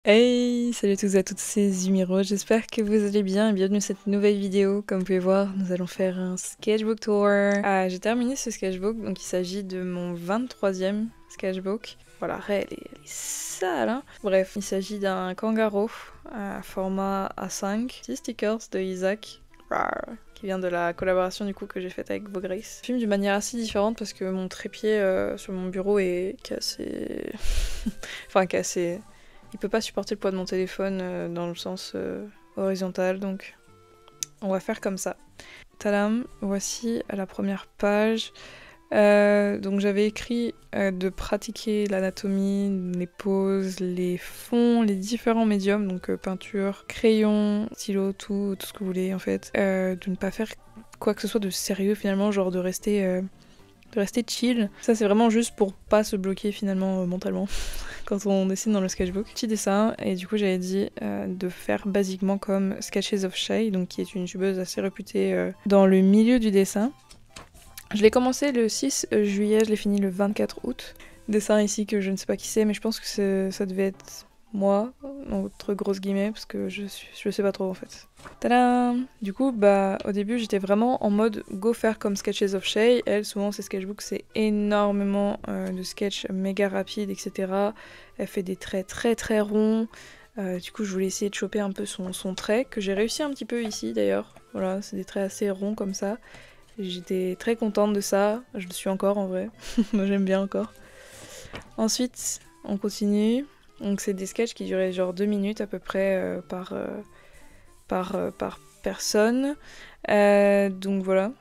Hey, salut à tous et à toutes, c'est Zumiro, j'espère que vous allez bien et bienvenue dans cette nouvelle vidéo. Comme vous pouvez voir, nous allons faire un sketchbook tour. J'ai terminé ce sketchbook, donc il s'agit de mon 23e sketchbook. Voilà, elle est sale, hein. Bref, il s'agit d'un kangaroo à format A5, 6 stickers de Isaac. Rar, qui vient de la collaboration du coup que j'ai faite avec Vograce. Je filme d'une manière assez différente parce que mon trépied sur mon bureau est cassé... enfin cassé... Il peut pas supporter le poids de mon téléphone dans le sens horizontal, donc on va faire comme ça. Tadam, voici la première page. Donc j'avais écrit de pratiquer l'anatomie, les poses, les fonds, les différents médiums, donc peinture, crayon, stylo, tout ce que vous voulez en fait. De ne pas faire quoi que ce soit de sérieux finalement, genre de rester chill. Ça c'est vraiment juste pour pas se bloquer finalement mentalement quand on dessine dans le sketchbook. Petit dessin, et du coup j'avais dit de faire basiquement comme Sketches of Shay, donc qui est une youtubeuse assez réputée dans le milieu du dessin. Je l'ai commencé le 6 juillet, je l'ai fini le 24 août. Dessin ici que je ne sais pas qui c'est, mais je pense que ça devait être moi, entre grosses guillemets, parce que je sais pas trop en fait. Tadam! Du coup, au début, j'étais vraiment en mode go faire comme Sketches of Shay. Elle, souvent, ses sketchbooks, c'est énormément de sketchs méga rapides, etc. Elle fait des traits très très ronds. Du coup, je voulais essayer de choper un peu son trait, que j'ai réussi un petit peu ici d'ailleurs. Voilà, c'est des traits assez ronds comme ça. J'étais très contente de ça. Je le suis encore en vrai. Moi, j'aime bien encore. Ensuite, on continue. Donc, c'est des sketchs qui duraient genre 2 minutes à peu près par personne. Donc voilà.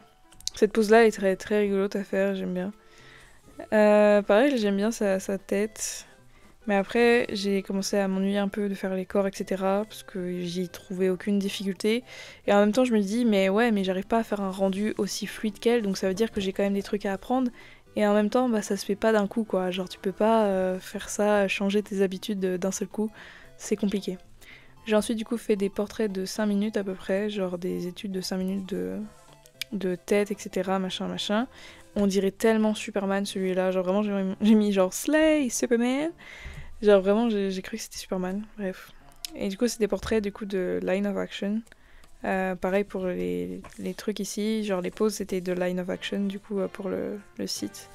Cette pose-là est très, très rigolote à faire, j'aime bien. Pareil, j'aime bien sa tête. Mais après, j'ai commencé à m'ennuyer un peu de faire les corps, etc. Parce que j'y trouvais aucune difficulté. Et en même temps, je me dis, mais ouais, mais j'arrive pas à faire un rendu aussi fluide qu'elle. Donc ça veut dire que j'ai quand même des trucs à apprendre. Et en même temps, ça se fait pas d'un coup, quoi. Genre, tu peux pas faire ça, changer tes habitudes d'un seul coup. C'est compliqué. J'ai ensuite du coup fait des portraits de 5 minutes à peu près, genre des études de 5 minutes de tête, etc. Machin. On dirait tellement Superman celui-là, genre vraiment j'ai mis genre Slay, Superman. Genre vraiment j'ai cru que c'était Superman, bref. Et du coup c'est des portraits du coup de line of action. Pareil pour les trucs ici, genre les poses c'était de line of action du coup pour le site.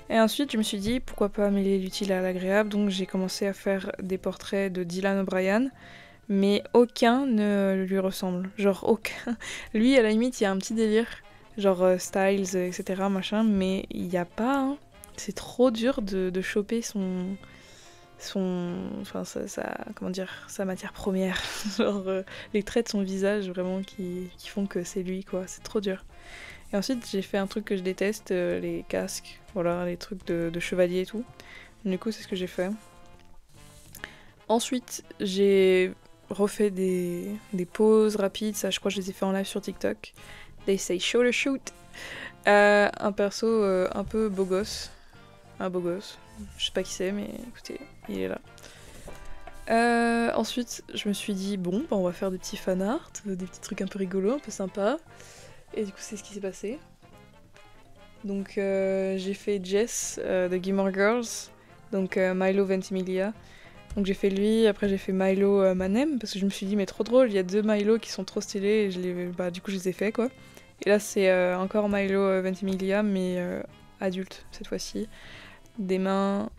Et ensuite je me suis dit pourquoi pas mêler l'utile à l'agréable, donc j'ai commencé à faire des portraits de Dylan O'Brien. Mais aucun ne lui ressemble. Genre aucun. Lui, à la limite, il y a un petit délire. Genre Styles, etc. machin. Mais il n'y a pas. Hein. C'est trop dur de choper enfin, comment dire, sa matière première. Genre les traits de son visage vraiment qui font que c'est lui, quoi. C'est trop dur. Et ensuite, j'ai fait un truc que je déteste, les casques. Voilà, les trucs de chevalier et tout. Du coup, c'est ce que j'ai fait. Ensuite, j'ai refait des poses rapides, ça je crois que je les ai fait en live sur TikTok. They say shoulder shoot. Un perso un peu beau gosse. Un beau gosse. Je sais pas qui c'est, mais écoutez, il est là. Ensuite, je me suis dit, bon, on va faire des petits fanarts, des petits trucs un peu rigolos, un peu sympas. Et du coup, c'est ce qui s'est passé. Donc, j'ai fait Jess de Gilmore Girls, donc Milo Ventimiglia. Donc j'ai fait lui, après j'ai fait Milo Manem, parce que je me suis dit mais trop drôle, il y a 2 Milo qui sont trop stylés, et du coup je les ai fait quoi. Et là c'est encore Milo Ventimiglia, mais adulte cette fois-ci. Des mains,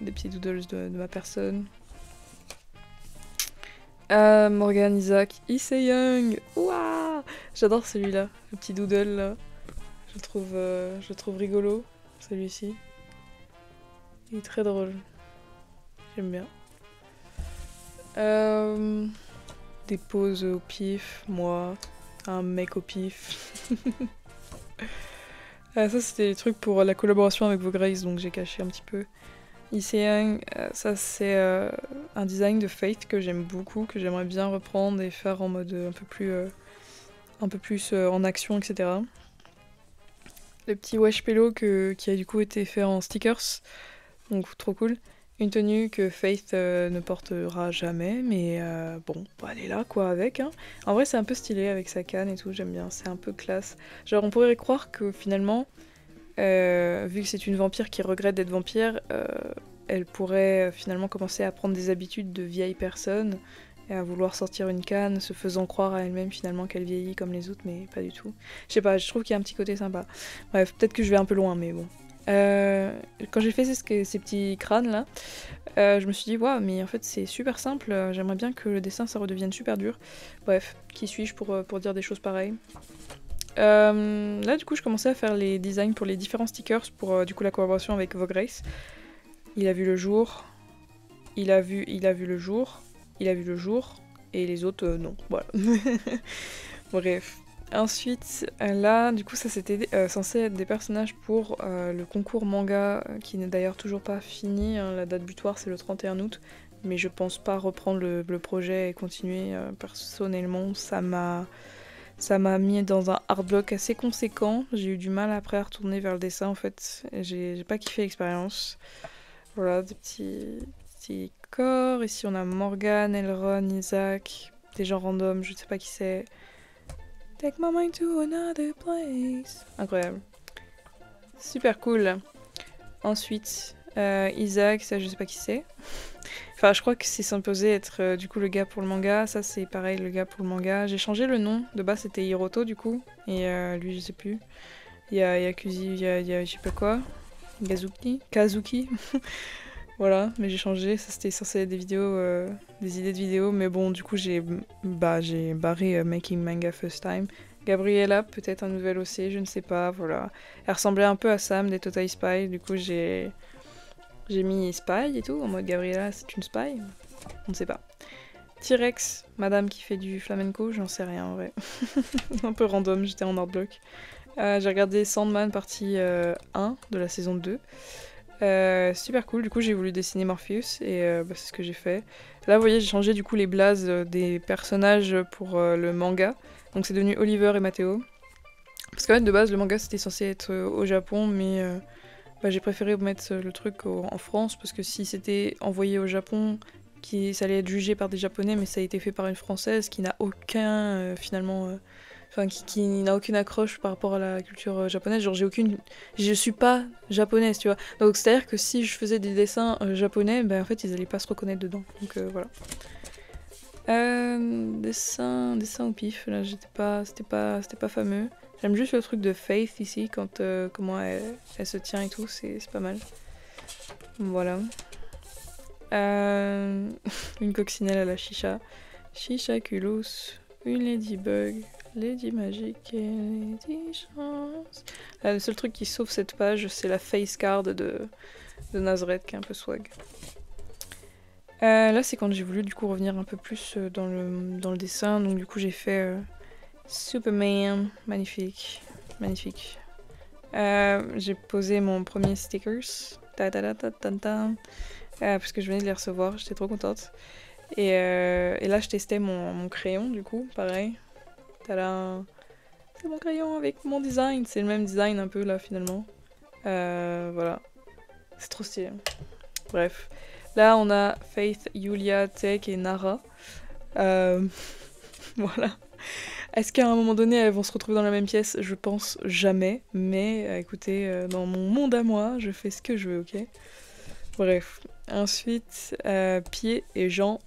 des petits doodles de ma personne. Morgan Isaac, Issei Young, ouah, j'adore celui-là, le petit doodle là. Je le trouve rigolo, celui-ci. Il est très drôle, j'aime bien. Des poses au pif, moi, un mec au pif. Ça c'était les trucs pour la collaboration avec Vograce, donc j'ai caché un petit peu. Issei, ça c'est un design de Faith que j'aime beaucoup, que j'aimerais bien reprendre et faire en mode un peu plus en action, etc. Le petit wash pillow qui a du coup été fait en stickers, donc trop cool. Une tenue que Faith ne portera jamais, mais bon, elle est là quoi avec. Hein. En vrai, c'est un peu stylé avec sa canne et tout, j'aime bien, c'est un peu classe. Genre, on pourrait croire que finalement, vu que c'est une vampire qui regrette d'être vampire, elle pourrait finalement commencer à prendre des habitudes de vieille personne et à vouloir sortir une canne, se faisant croire à elle-même finalement qu'elle vieillit comme les autres, mais pas du tout. Je sais pas, je trouve qu'il y a un petit côté sympa. Bref, peut-être que je vais un peu loin, mais bon. Quand j'ai fait ces petits crânes là, je me suis dit waouh, mais en fait c'est super simple, j'aimerais bien que le dessin ça redevienne super dur. Bref, qui suis-je pour dire des choses pareilles. Là du coup je commençais à faire les designs pour les différents stickers pour du coup la collaboration avec Vogue Race. Il a vu le jour, il a vu le jour, il a vu le jour, et les autres non, voilà. Bref. Ensuite, là, du coup, ça c'était censé être des personnages pour le concours manga, qui n'est d'ailleurs toujours pas fini, hein. La date butoir c'est le 31 août, mais je pense pas reprendre le projet et continuer. Personnellement, ça m'a mis dans un hard block assez conséquent, j'ai eu du mal après à retourner vers le dessin en fait, j'ai pas kiffé l'expérience. Voilà, des petits corps, ici on a Morgan, Elron, Isaac, des gens random, je sais pas qui c'est. Take my mind to another place. Incroyable. Super cool. Ensuite, Isaac, ça je sais pas qui c'est. Enfin, je crois que c'est supposé être du coup le gars pour le manga. Ça c'est pareil, le gars pour le manga. J'ai changé le nom. De base c'était Hiroto du coup. Et lui je sais plus. Il y a Yakuzi, il y a je sais pas quoi. Kazuki. Voilà, mais j'ai changé, ça c'était censé être des vidéos, des idées de vidéos, mais bon, du coup j'ai barré Making Manga First Time. Gabriella, peut-être un nouvel OC, je ne sais pas, voilà. Elle ressemblait un peu à Sam des Total Spy, du coup j'ai mis Spy et tout, en mode Gabriella c'est une spy, on ne sait pas. T-Rex, madame qui fait du flamenco, j'en sais rien en vrai. Un peu random, j'étais en hard block. J'ai regardé Sandman partie 1 de la saison 2. Super cool, du coup j'ai voulu dessiner Morpheus et c'est ce que j'ai fait. Là vous voyez j'ai changé du coup les blazes des personnages pour le manga. Donc c'est devenu Oliver et Matteo. Parce qu'en fait de base le manga c'était censé être au Japon mais j'ai préféré mettre le truc en France parce que si c'était envoyé au Japon, ça allait être jugé par des Japonais mais ça a été fait par une Française qui n'a aucun finalement... Enfin, qui n'a aucune accroche par rapport à la culture japonaise. Genre, je suis pas japonaise, tu vois. Donc, c'est-à-dire que si je faisais des dessins japonais, en fait, ils allaient pas se reconnaître dedans. Donc, voilà. Dessin au pif, là, c'était pas fameux. J'aime juste le truc de Faith ici, comment elle se tient et tout, c'est pas mal. Voilà. Une coccinelle à la chicha. Chicha culos. Une ladybug. Lady Magique et Lady Chance. Le seul truc qui sauve cette page, c'est la face card de Nazareth qui est un peu swag. Là, c'est quand j'ai voulu du coup revenir un peu plus dans le dessin. Donc du coup, j'ai fait Superman. Magnifique. Magnifique. J'ai posé mon premier stickers. Parce que je venais de les recevoir, j'étais trop contente. Et là, je testais mon crayon du coup, pareil. Tadam! C'est mon crayon avec mon design. C'est le même design un peu là finalement. Voilà. C'est trop stylé. Bref. Là on a Faith, Yulia, Tech et Nara. Voilà. Est-ce qu'à un moment donné elles vont se retrouver dans la même pièce? Je pense jamais. Mais écoutez, dans mon monde à moi, je fais ce que je veux, ok? Bref. Ensuite, Pied et Jean.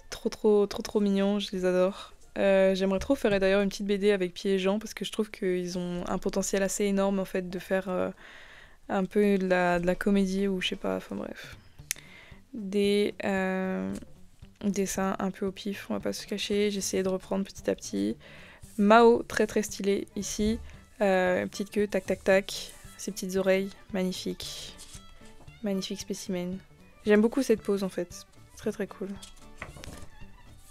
Trop mignons, je les adore. J'aimerais trop faire d'ailleurs une petite BD avec Pied et Jean parce que je trouve qu'ils ont un potentiel assez énorme en fait de faire un peu de la comédie ou je sais pas, enfin bref. Des dessins un peu au pif, on va pas se cacher, j'ai essayé de reprendre petit à petit. Mao, très stylé ici, petite queue, tac tac tac, ses petites oreilles, magnifique. Magnifique spécimen. J'aime beaucoup cette pose en fait, très cool.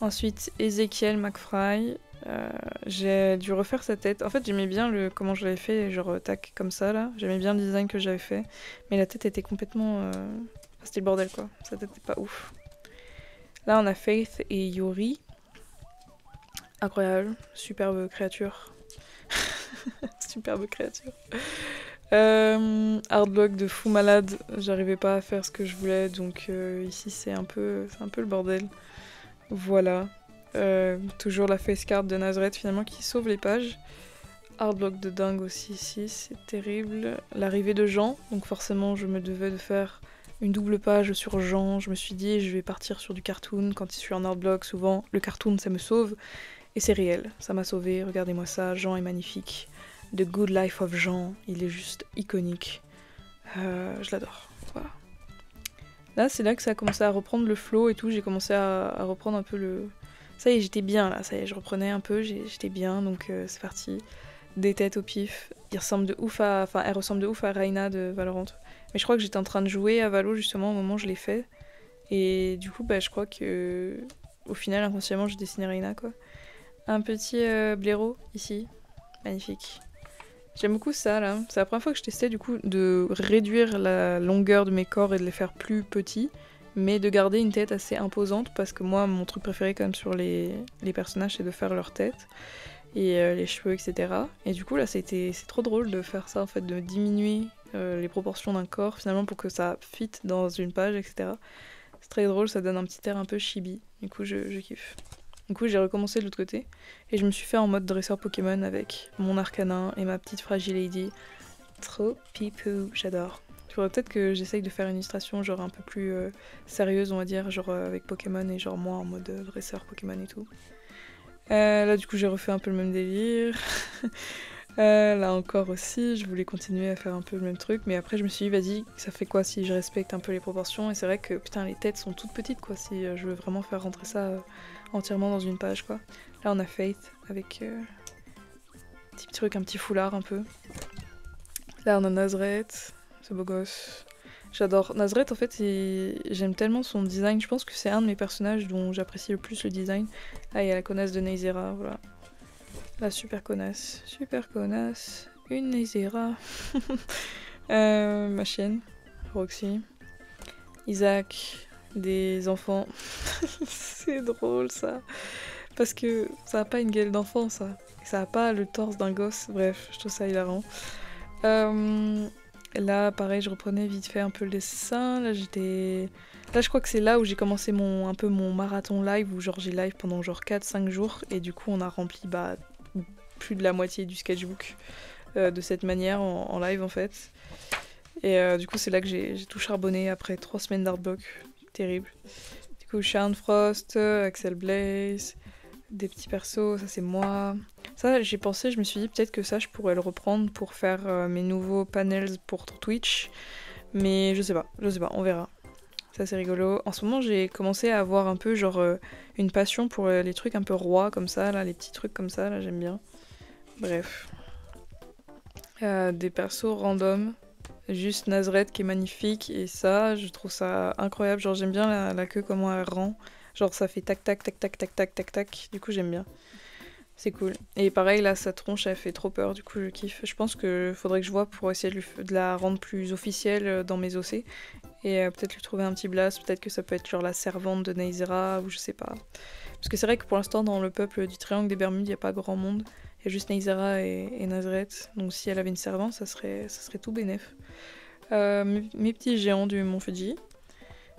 Ensuite, Ezekiel McFry. J'ai dû refaire sa tête. En fait, j'aimais bien comment je l'avais fait, genre tac, comme ça, là. J'aimais bien le design que j'avais fait. Mais la tête était complètement... c'était le bordel, quoi. Sa tête était pas ouf. Là, on a Faith et Yuri. Incroyable. Superbe créature. Superbe créature. Hardblock de fou malade. J'arrivais pas à faire ce que je voulais, donc ici, c'est un peu le bordel. Voilà, toujours la face card de Nazareth finalement qui sauve les pages. Hardblock de dingue aussi ici, c'est terrible. L'arrivée de Jean, donc forcément je me devais de faire une double page sur Jean. Je me suis dit, je vais partir sur du cartoon. Quand je suis en artblock, souvent, le cartoon, ça me sauve. Et c'est réel, ça m'a sauvé. Regardez-moi ça, Jean est magnifique. The Good Life of Jean, il est juste iconique. Je l'adore, voilà. Là, c'est là que ça a commencé à reprendre le flow et tout. J'ai commencé à reprendre un peu le... Ça y est, j'étais bien là, ça y est, je reprenais un peu, j'étais bien, donc c'est parti. Des têtes au pif. Il ressemble de ouf à... Enfin, elle ressemble de ouf à Reyna de Valorant. Mais je crois que j'étais en train de jouer à Valo justement au moment où je l'ai fait. Et du coup, bah, je crois que... Au final, inconsciemment, j'ai dessiné Reyna, quoi. Un petit blaireau, ici. Magnifique. J'aime beaucoup ça, là. C'est la première fois que je testais, du coup, de réduire la longueur de mes corps et de les faire plus petits, mais de garder une tête assez imposante, parce que moi, mon truc préféré, quand même, sur les personnages, c'est de faire leur tête, et les cheveux, etc. Et du coup, là, c'est trop drôle de faire ça, en fait, de diminuer les proportions d'un corps, finalement, pour que ça fit dans une page, etc. C'est très drôle, ça donne un petit air un peu chibi. Du coup, je kiffe. Du coup, j'ai recommencé de l'autre côté et je me suis fait en mode dresseur Pokémon avec mon Arcanin et ma petite Fragilady. Trop pipou, j'adore. Il faudrait peut-être que j'essaye de faire une illustration genre un peu plus sérieuse, on va dire, genre avec Pokémon et genre moi en mode dresseur Pokémon et tout. Là, du coup, j'ai refait un peu le même délire. Là encore aussi, je voulais continuer à faire un peu le même truc, mais après je me suis dit, vas-y, ça fait quoi si je respecte un peu les proportions? Et c'est vrai que, putain, les têtes sont toutes petites, quoi, si je veux vraiment faire rentrer ça entièrement dans une page, quoi. Là, on a Faith, avec petit truc, un petit foulard, un peu. Là, on a Nazareth, ce beau gosse. J'adore Nazareth, en fait, j'aime tellement son design, je pense que c'est un de mes personnages dont j'apprécie le plus le design. Ah, il y a la connasse de Neizera, voilà. La super connasse, une Neizera. Ma chienne, Roxy. Isaac, des enfants. C'est drôle ça. Parce que ça a pas une gueule d'enfant ça. Et ça a pas le torse d'un gosse. Bref, je trouve ça hilarant. Là, pareil, je reprenais vite fait un peu le dessin. Là, je crois que c'est là où j'ai commencé un peu mon marathon live, où genre j'ai live pendant genre 4-5 jours. Et du coup, on a rempli plus de la moitié du sketchbook de cette manière en live en fait. Et du coup c'est là que j'ai tout charbonné après 3 semaines d'artblock. Terrible. Du coup Sharon Frost, Axel Blaze, des petits persos, ça c'est moi. Ça j'ai pensé, je me suis dit peut-être que ça je pourrais le reprendre pour faire mes nouveaux panels pour Twitch. Mais je sais pas, on verra. Ça c'est rigolo. En ce moment j'ai commencé à avoir un peu genre une passion pour les trucs un peu rois comme ça, là, les petits trucs comme ça, là j'aime bien. Bref. Des persos random. Juste Nazareth qui est magnifique. Et ça, je trouve ça incroyable. Genre j'aime bien la queue, comment elle rend. Genre ça fait tac tac tac tac tac tac tac tac. Du coup j'aime bien. C'est cool. Et pareil là, sa tronche elle fait trop peur. Du coup je kiffe. Je pense que faudrait que je vois pour essayer de la rendre plus officielle dans mes OC. Et peut-être lui trouver un petit blast. Peut-être que ça peut être genre la servante de Neizera ou je sais pas. Parce que c'est vrai que pour l'instant dans le peuple du Triangle des Bermudes, il n'y a pas grand monde. Il y a juste Neizera et Nazareth. Donc si elle avait une servante, ça serait tout bénef. Mes petits géants du Mont Fuji.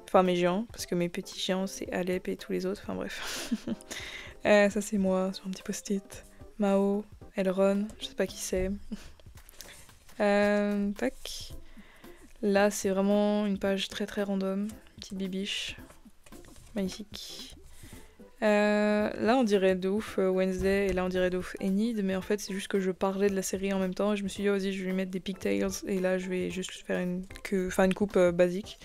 Enfin mes géants, parce que mes petits géants c'est Alep et tous les autres. Enfin bref. Ça c'est moi sur un petit post-it. Mao, Elron, je sais pas qui c'est. Tac. Là c'est vraiment une page très très random. Petite bibiche. Magnifique. Là on dirait de ouf Wednesday et là on dirait de ouf Enid, mais en fait c'est juste que je parlais de la série en même temps et je me suis dit oh, vas-y je vais lui mettre des pigtails et là je vais juste faire une coupe basique.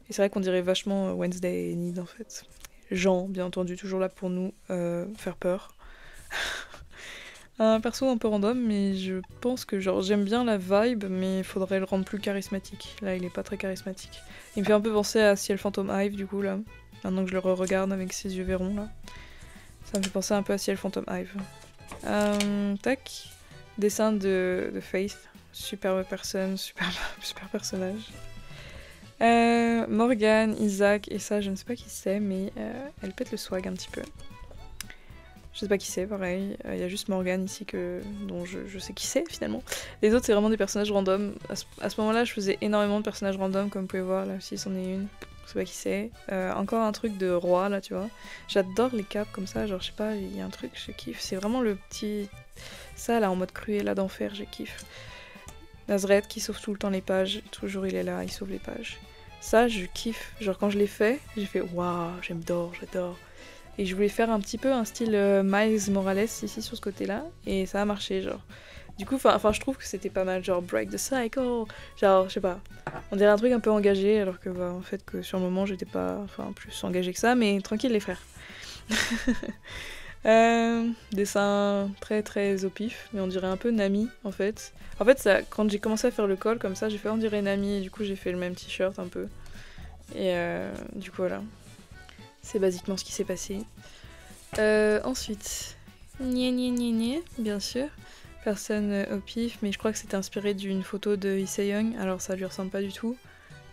Et c'est vrai qu'on dirait vachement Wednesday et Enid en fait. Jean bien entendu toujours là pour nous faire peur. Un perso un peu random mais je pense que genre j'aime bien la vibe mais il faudrait le rendre plus charismatique. Là il est pas très charismatique. Il me fait un peu penser à Ciel Phantom Hive du coup là. Maintenant que je le re-regarde avec ses yeux verrons là. Ça me fait penser un peu à Ciel Phantom Hive. Tac. Dessin de Faith. Superbe personne, super personnage. Morgane, Isaac, et ça je ne sais pas qui c'est, mais elle pète le swag un petit peu. Je sais pas qui c'est, pareil. Il y a juste Morgane ici dont je sais qui c'est finalement. Les autres c'est vraiment des personnages random. À ce moment-là je faisais énormément de personnages random comme vous pouvez voir, là aussi c'en est une. Je sais pas qui c'est. Encore un truc de roi là tu vois. J'adore les capes comme ça, genre je sais pas, il y a un truc, je kiffe. C'est vraiment le petit... Ça là en mode Cruella d'enfer, je kiffe. Nazareth qui sauve tout le temps les pages, toujours il est là, il sauve les pages. Ça, je kiffe. Genre quand je l'ai fait, j'ai fait waouh, j'adore. Et je voulais faire un petit peu un style Miles Morales ici sur ce côté-là, et ça a marché, genre. Du coup, enfin, je trouve que c'était pas mal, genre break the cycle, genre, je sais pas. On dirait un truc un peu engagé, alors que bah, en fait que sur le moment j'étais pas, enfin, plus engagée que ça, mais tranquille les frères. Dessin très très au pif, mais on dirait un peu Nami en fait. En fait, ça, quand j'ai commencé à faire le col comme ça, j'ai fait on dirait Nami, et du coup j'ai fait le même t-shirt un peu. Et du coup voilà. C'est basiquement ce qui s'est passé. Ensuite, bien sûr. Personne au pif, mais je crois que c'était inspiré d'une photo de Lee Se-young, alors ça lui ressemble pas du tout,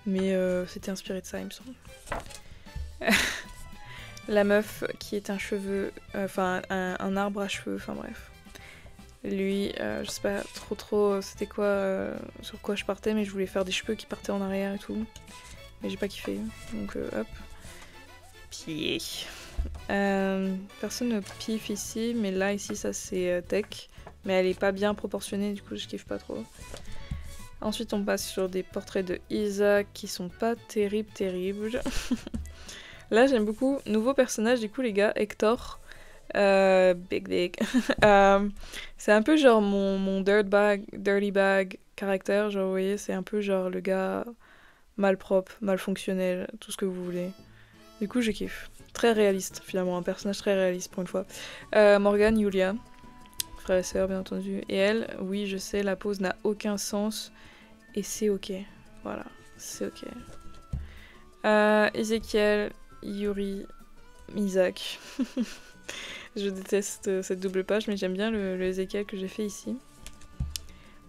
mais c'était inspiré de ça, il me semble. La meuf qui est un cheveu, enfin un arbre à cheveux, enfin bref. Lui, je sais pas trop c'était quoi, sur quoi je partais, mais je voulais faire des cheveux qui partaient en arrière et tout. Mais j'ai pas kiffé, donc hop. Pied. Personne ne pif ici, mais là, ici, ça c'est tech. Mais elle est pas bien proportionnée, du coup je kiffe pas trop. Ensuite on passe sur des portraits de Isaac qui sont pas terribles. Là j'aime beaucoup, nouveau personnage du coup les gars, Hector. Big dick. C'est un peu genre mon dirty bag caractère, genre vous voyez, c'est un peu genre le gars malpropre, mal fonctionnel, tout ce que vous voulez. Du coup je kiffe. Très réaliste finalement, un personnage très réaliste pour une fois. Morgan, Julia. Frère et sœur bien entendu. Et elle, oui je sais, la pose n'a aucun sens. Et c'est ok. Voilà, c'est ok. Ezekiel, Yuri, Isaac. Je déteste cette double page, mais j'aime bien le Ezekiel que j'ai fait ici.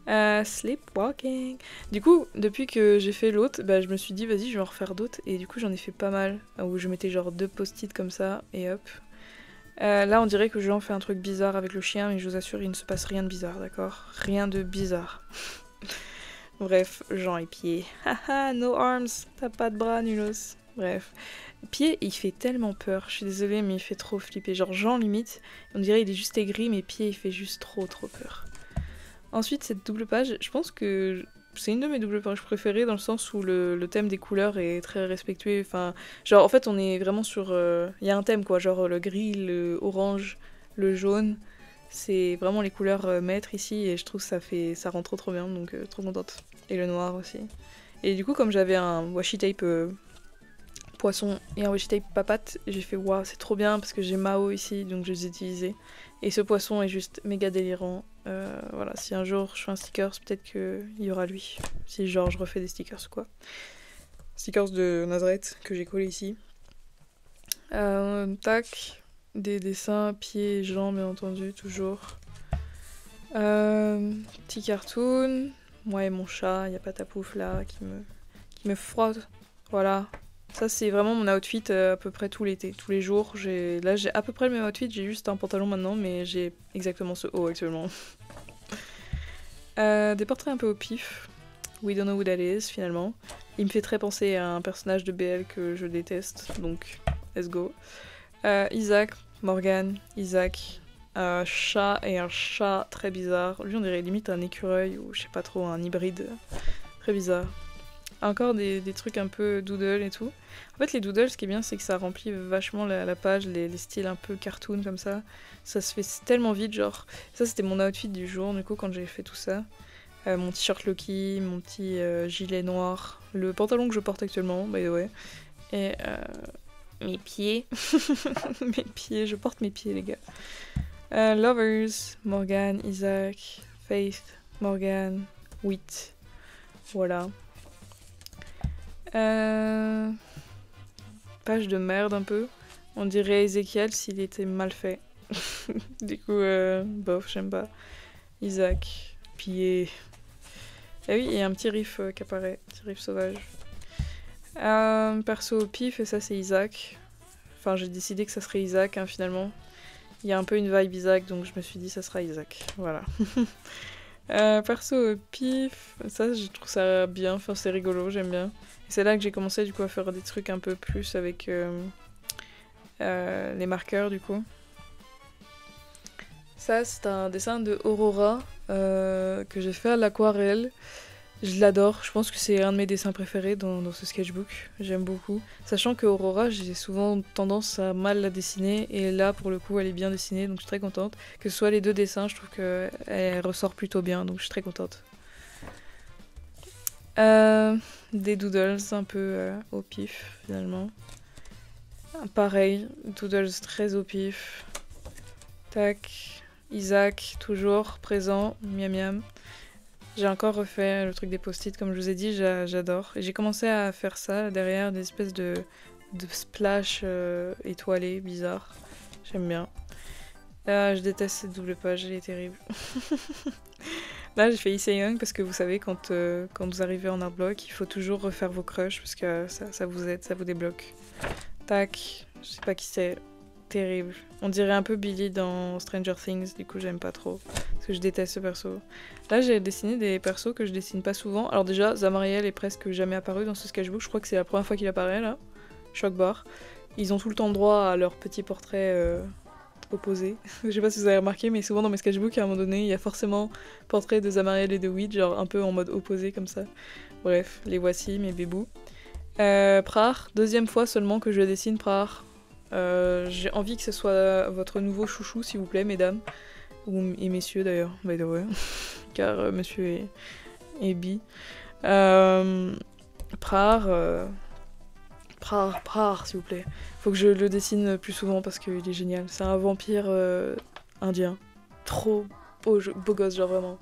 Sleepwalking. Du coup, depuis que j'ai fait l'autre, bah, je me suis dit, vas-y, je vais en refaire d'autres. Et du coup, j'en ai fait pas mal. Où je mettais genre 2 post-it comme ça, et hop. Là, on dirait que Jean fait un truc bizarre avec le chien, mais je vous assure, il ne se passe rien de bizarre, d'accord? Rien de bizarre. Bref, Jean et Pied. Haha, no arms, t'as pas de bras, nulos. Bref. Pied, il fait tellement peur, je suis désolée, mais il fait trop flipper. Genre Jean, limite, on dirait il est juste aigri, mais Pied, il fait juste trop peur. Ensuite, cette double page, je pense que c'est une de mes doubles pages préférées, dans le sens où le thème des couleurs est très respectué. Enfin, genre, en fait, on est vraiment sur... Il y a un thème, quoi, genre le gris, le orange, le jaune. C'est vraiment les couleurs maîtres ici, et je trouve que ça rend trop bien, donc trop contente. Et le noir aussi. Et du coup, comme j'avais un washi tape poisson et un washi tape papate, j'ai fait waouh, c'est trop bien parce que j'ai Mao ici, donc je les ai utilisés. Et ce poisson est juste méga délirant. Voilà, si un jour je fais un stickers, peut-être qu'il y aura lui. Si genre je refais des stickers ou quoi. Stickers de Nazareth que j'ai collé ici. Tac. Des dessins, pieds et jambes, bien entendu, toujours. Petit cartoon. Moi et mon chat, il y a pas ta pouf là qui me frotte. Voilà. Ça c'est vraiment mon outfit à peu près tout l'été, tous les jours. Là j'ai à peu près le même outfit, j'ai juste un pantalon maintenant, mais j'ai exactement ce haut actuellement. Des portraits un peu au pif. We don't know who that is finalement. Il me fait très penser à un personnage de BL que je déteste, donc let's go. Isaac, Morgan, Isaac, un chat et un chat très bizarre. Lui on dirait limite un écureuil ou je sais pas trop, un hybride très bizarre. Encore des trucs un peu doodle et tout. En fait les doodles ce qui est bien c'est que ça remplit vachement la page, les styles un peu cartoon comme ça. Ça se fait tellement vite genre. Ça c'était mon outfit du jour du coup quand j'ai fait tout ça. Mon t-shirt Loki, mon petit gilet noir, le pantalon que je porte actuellement by the way. Et mes pieds. Mes pieds, je porte mes pieds les gars. Lovers, Morgan, Isaac, Faith, Morgan, Wheat. Voilà. Page de merde un peu. On dirait Ezekiel s'il était mal fait. Du coup, bof, j'aime pas. Isaac, pied. Ah oui, il y a un petit riff qui apparaît, petit riff sauvage. Perso au pif, et ça c'est Isaac. Enfin, j'ai décidé que ça serait Isaac, hein, finalement. Il y a un peu une vibe Isaac, donc je me suis dit ça sera Isaac. Voilà. Perso au pif, ça je trouve ça bien, enfin c'est rigolo, j'aime bien. Et c'est là que j'ai commencé du coup à faire des trucs un peu plus avec les marqueurs du coup. Ça c'est un dessin de Aurora que j'ai fait à l'aquarelle. Je l'adore, je pense que c'est un de mes dessins préférés dans ce sketchbook, j'aime beaucoup. Sachant que Aurora, j'ai souvent tendance à mal la dessiner, et là pour le coup elle est bien dessinée, donc je suis très contente. Que ce soit les deux dessins, je trouve qu'elle ressort plutôt bien, donc je suis très contente. Des doodles un peu au pif finalement. Pareil, doodles très au pif. Tac, Isaac, toujours présent, miam miam. J'ai encore refait le truc des post-it, comme je vous ai dit, j'adore. Et j'ai commencé à faire ça derrière des espèces de splash étoilés, bizarres. J'aime bien. Là, je déteste cette double page, elle est terrible. Là, j'ai fait Issei Young parce que vous savez, quand vous arrivez en art block, il faut toujours refaire vos crushs parce que ça vous aide, ça vous débloque. Tac, je sais pas qui c'est. Terrible. On dirait un peu Billy dans Stranger Things, du coup j'aime pas trop. Parce que je déteste ce perso. Là j'ai dessiné des persos que je dessine pas souvent. Alors déjà, Zamariel est presque jamais apparu dans ce sketchbook. Je crois que c'est la première fois qu'il apparaît là. Choc bar. Ils ont tout le temps droit à leur petit portrait opposé. Je sais pas si vous avez remarqué, mais souvent dans mes sketchbooks, à un moment donné, il y a forcément portrait de Zamariel et de Weed, genre un peu en mode opposé comme ça. Bref, les voici, mes bébous. Prar, deuxième fois seulement que je dessine Prar. J'ai envie que ce soit votre nouveau chouchou, s'il vous plaît, mesdames. Et messieurs d'ailleurs, by the way. Car monsieur est bi. Prar, s'il vous plaît. Faut que je le dessine plus souvent parce qu'il est génial. C'est un vampire indien. Trop beau gosse, genre vraiment.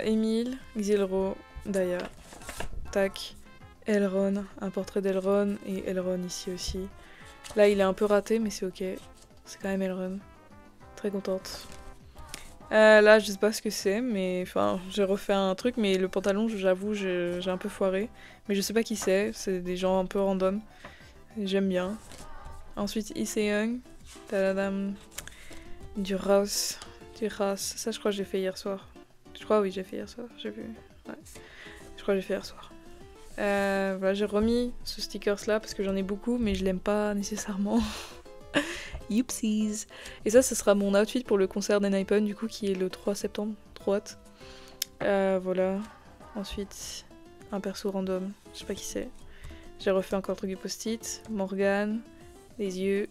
Émile, Xilro, Daya. Tac. Elrond, un portrait d'Elrond et Elrond ici aussi. Là, il est un peu raté, mais c'est ok. C'est quand même Elrond. Très contente. Là, je sais pas ce que c'est, mais enfin, j'ai refait un truc, mais le pantalon, j'avoue, j'ai un peu foiré. Mais je sais pas qui c'est des gens un peu random. J'aime bien. Ensuite, Issei Young. Tadadam. Du Rouse. Ça, je crois que j'ai fait hier soir. Je crois, oui, j'ai fait hier soir. J'ai vu. Ouais. Je crois que j'ai fait hier soir. Voilà, j'ai remis ce stickers là parce que j'en ai beaucoup mais je l'aime pas nécessairement. Youpsies. Et ça, ce sera mon outfit pour le concert d'Enhypen du coup qui est le 3 septembre. Trop hâte. Voilà. Ensuite, un perso random. Je sais pas qui c'est. J'ai refait encore le truc du post-it. Morgane. Les yeux.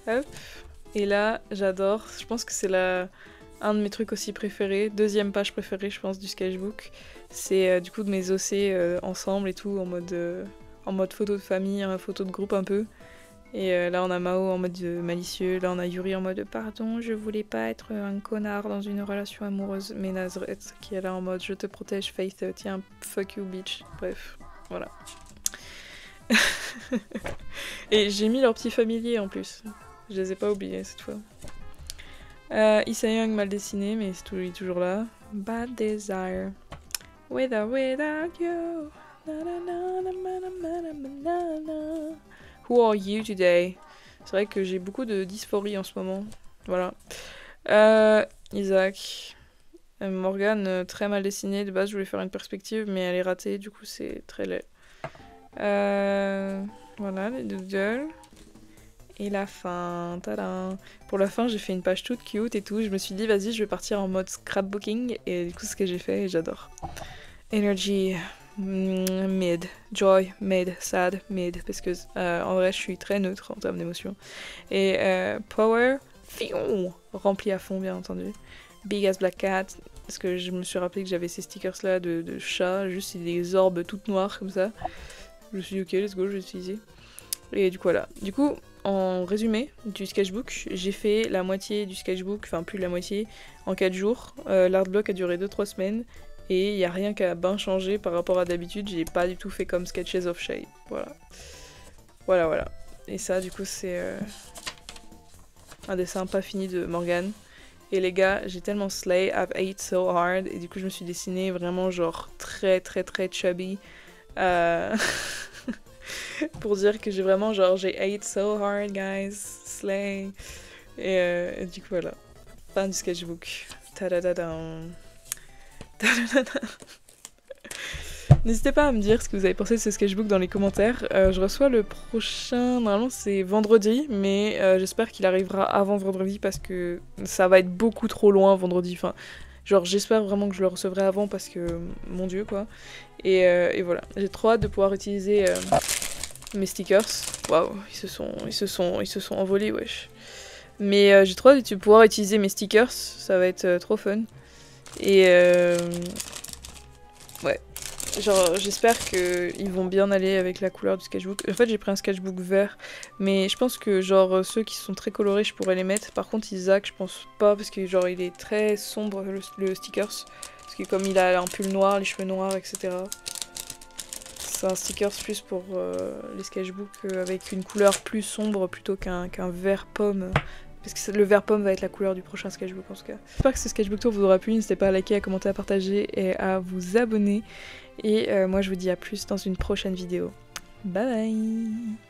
Hop. Et là, j'adore. Je pense que c'est un de mes trucs aussi préférés. Deuxième page préférée, je pense, du sketchbook. C'est du coup de mes OC ensemble et tout, en mode photo de famille, photo de groupe un peu. Et là on a Mao en mode malicieux, là on a Yuri en mode pardon, je voulais pas être un connard dans une relation amoureuse, mais Nazareth qui est là en mode je te protège Faith, tiens, fuck you bitch. Bref, voilà. Et j'ai mis leurs petits familiers en plus, je les ai pas oubliés cette fois. Issei Young mal dessiné, mais il est toujours là. Bad Desire. Without you. Who are you today? C'est vrai que j'ai beaucoup de dysphorie en ce moment. Voilà. Isaac. Morgane, très mal dessinée. De base, je voulais faire une perspective, mais elle est ratée. Du coup, c'est très laid. Voilà, les doodles. Et la fin, tadam. Pour la fin, j'ai fait une page toute cute et tout. Je me suis dit, vas-y, je vais partir en mode scrapbooking. Et du coup, c'est ce que j'ai fait et j'adore. Energy, mid. Joy, mid. Sad, mid. Parce que en vrai, je suis très neutre en termes d'émotions. Et power, rempli à fond, bien entendu. Big as Black Cat. Parce que je me suis rappelé que j'avais ces stickers là de chat. Juste des orbes toutes noires comme ça. Je me suis dit, ok, let's go, je vais l'utiliser. Et du coup, voilà. Du coup, en résumé du sketchbook, j'ai fait la moitié du sketchbook, enfin plus de la moitié, en 4 jours. L'artblock a duré 2-3 semaines. Et il n'y a rien qui a bien changé par rapport à d'habitude. J'ai pas du tout fait comme Sketches of Shade. Voilà. Voilà. Et ça, du coup, c'est un dessin pas fini de Morgane. Et les gars, j'ai tellement slay, I've ate so hard. Et du coup, je me suis dessinée vraiment genre très chubby. Pour dire que j'ai vraiment genre j'ai ate so hard guys, slay. Et du coup voilà. Fin du sketchbook. Tadadadam. N'hésitez pas à me dire ce que vous avez pensé de ce sketchbook dans les commentaires. Je reçois le prochain, normalement c'est vendredi, mais j'espère qu'il arrivera avant vendredi parce que ça va être beaucoup trop loin vendredi. Enfin, Genre j'espère vraiment que je le recevrai avant parce que mon dieu quoi. Et voilà, j'ai trop hâte de pouvoir utiliser mes stickers. Waouh, ils se sont envolés wesh. Mais j'ai trop hâte de pouvoir utiliser mes stickers, ça va être trop fun. Et ouais, genre j'espère qu'ils vont bien aller avec la couleur du sketchbook. En fait j'ai pris un sketchbook vert, mais je pense que genre ceux qui sont très colorés je pourrais les mettre. Par contre Isaac je pense pas parce que genre il est très sombre le stickers. Parce que comme il a un pull noir, les cheveux noirs etc. C'est un stickers plus pour les sketchbooks avec une couleur plus sombre plutôt qu'un vert pomme. Parce que le vert pomme va être la couleur du prochain sketchbook en tout cas. J'espère que ce sketchbook tour vous aura plu, n'hésitez pas à liker, à commenter, à partager et à vous abonner. Et moi je vous dis à plus dans une prochaine vidéo. Bye bye.